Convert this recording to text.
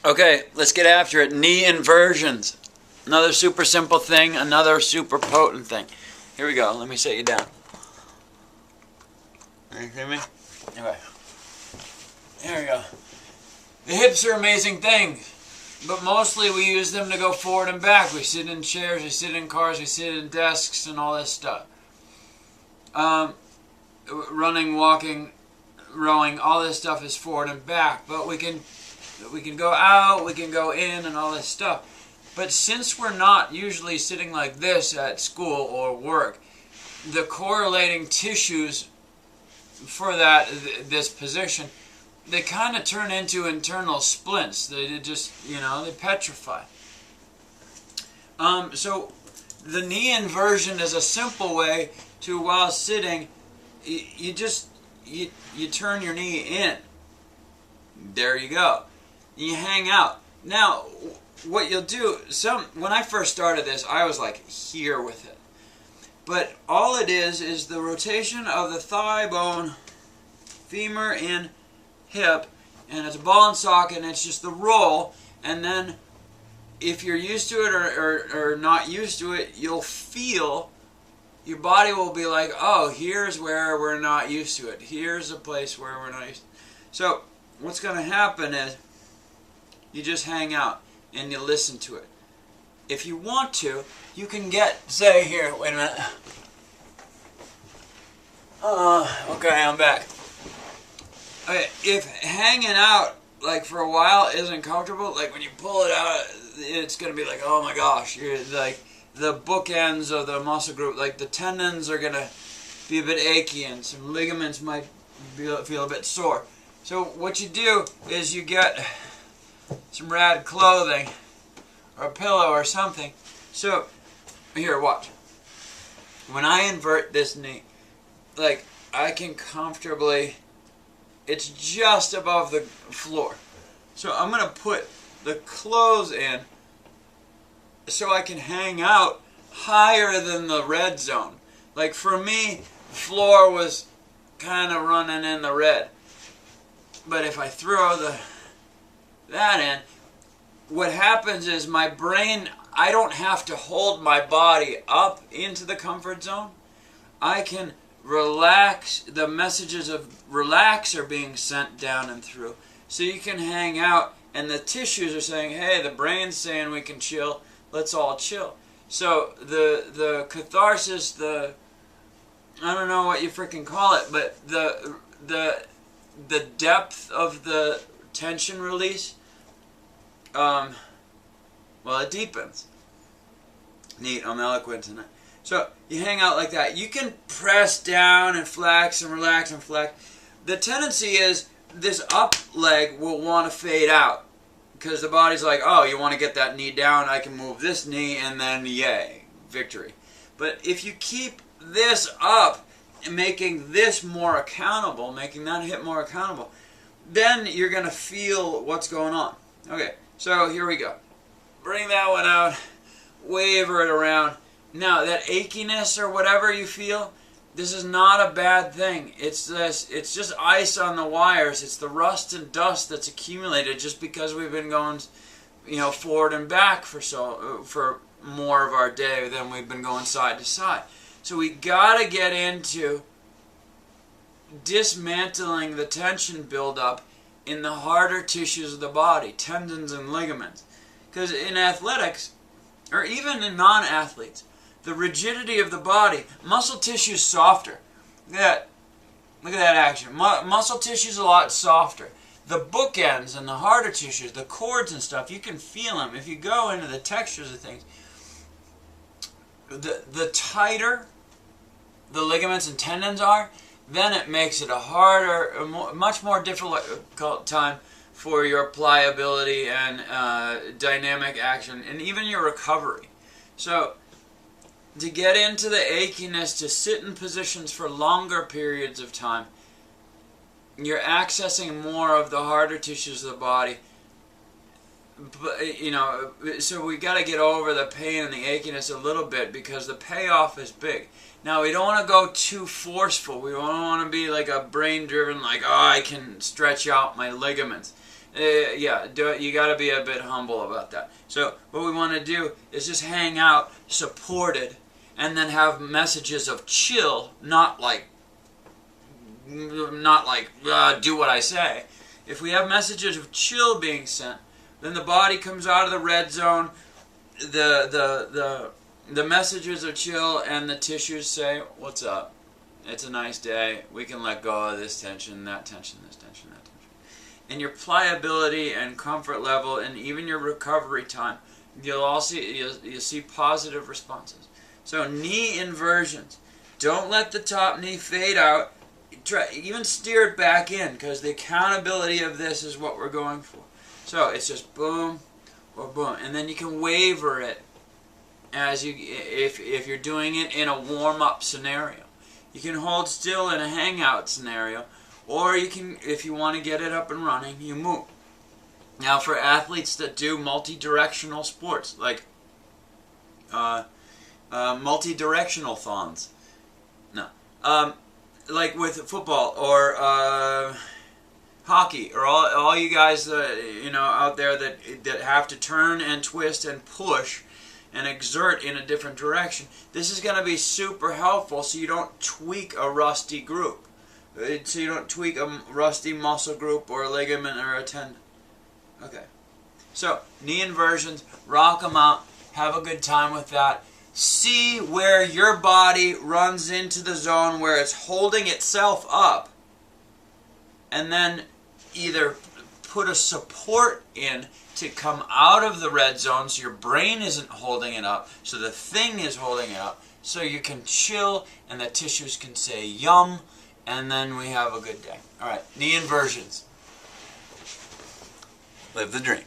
Okay, let's get after it. Knee inversions. Another super simple thing, another super potent thing. Here we go. Let me set you down. You hear me? Okay. Here we go. The hips are amazing things, but mostly we use them to go forward and back. We sit in chairs, we sit in cars, we sit in desks, and all this stuff. Running, walking, rowing, all this stuff is forward and back. But we can go out, we can go in, and all this stuff. But since we're not usually sitting like this at school or work, the correlating tissues for this position, they kind of turn into internal splints. They just, they petrify. So the knee inversion is a simple way to, while sitting, you turn your knee in. There you go. You hang out. Now, what you'll do, when I first started this, I was like here with it. But all it is the rotation of the thigh bone, femur, and hip, and it's a ball and socket, and it's just the roll. And then if you're used to it or not used to it, you'll feel, your body will be like, oh, here's where we're not used to it. Here's a place where we're not used to it. So what's going to happen is you just hang out and you listen to it. If you want to, you can say here, wait a minute. Okay, I'm back. Okay, if hanging out like for a while isn't comfortable, like when you pull it out, it's going to be like, oh my gosh, you're like the bookends of the muscle group, like the tendons are going to be a bit achy and some ligaments might feel a bit sore. So what you do is you get some rad clothing or a pillow or something. So here, watch. When I invert this knee, like I can comfortably, it's just above the floor. So I'm going to put the clothes in so I can hang out higher than the red zone. Like for me, floor was kind of running in the red. But if I throw that in, what happens is my brain, I don't have to hold my body up into the comfort zone. I can relax. The messages of relax are being sent down and through. So you can hang out, and the tissues are saying, hey, the brain's saying we can chill. Let's all chill. So the catharsis, I don't know what you freaking call it, but the depth of the tension release, well, it deepens. Neat, I'm eloquent tonight. So you hang out like that. You can press down and flex and relax and flex. The tendency is this up leg will want to fade out because the body's like, oh, you want to get that knee down, I can move this knee, and then yay, victory. But if you keep this up and making this more accountable, making that hip more accountable, then you're going to feel what's going on. Okay, so here we go. Bring that one out, waver it around. Now, that achiness or whatever you feel, this is not a bad thing. It's just ice on the wires. It's the rust and dust that's accumulated just because we've been going, forward and back for more of our day than we've been going side to side. So we got to get into dismantling the tension buildup in the harder tissues of the body, tendons and ligaments. Because in athletics, or even in non-athletes, the rigidity of the body, muscle tissue is softer. Look at that action. Muscle tissue is a lot softer. The bookends and the harder tissues, the cords and stuff, you can feel them. If you go into the textures of things, the tighter the ligaments and tendons are, then it makes it a harder, much more difficult time for your pliability and dynamic action, and even your recovery. So, to get into the achiness, to sit in positions for longer periods of time, you're accessing more of the harder tissues of the body. But, so we got to get over the pain and the achiness a little bit because the payoff is big. Now, we don't want to go too forceful. We don't want to be like a brain-driven, like, oh, I can stretch out my ligaments. Yeah, you got to be a bit humble about that. So what we want to do is just hang out supported, and then have messages of chill, not like do what I say. If we have messages of chill being sent, then the body comes out of the red zone. The messages are chill, and the tissues say, "What's up? It's a nice day. We can let go of this tension, that tension, this tension, that tension." And your pliability and comfort level, and even your recovery time, you'll see positive responses. So knee inversions. Don't let the top knee fade out. Even steer it back in, because the accountability of this is what we're going for. So it's just boom or boom, and then you can waver it as if you're doing it in a warm-up scenario. You can hold still in a hangout scenario, or you can, if you want to get it up and running, you move. Now, for athletes that do multi-directional sports, like multi-directional thons, like with football or hockey, or all you guys out there that have to turn and twist and push and exert in a different direction, this is going to be super helpful, so you don't tweak a rusty group, so you don't tweak a rusty muscle group or a ligament or a tendon. Okay, so knee inversions, rock them out, have a good time with that. See where your body runs into the zone where it's holding itself up, and then either put a support in to come out of the red zone so your brain isn't holding it up, so the thing is holding it up, so you can chill and the tissues can say yum, and then we have a good day. All right, knee inversions. Live the dream.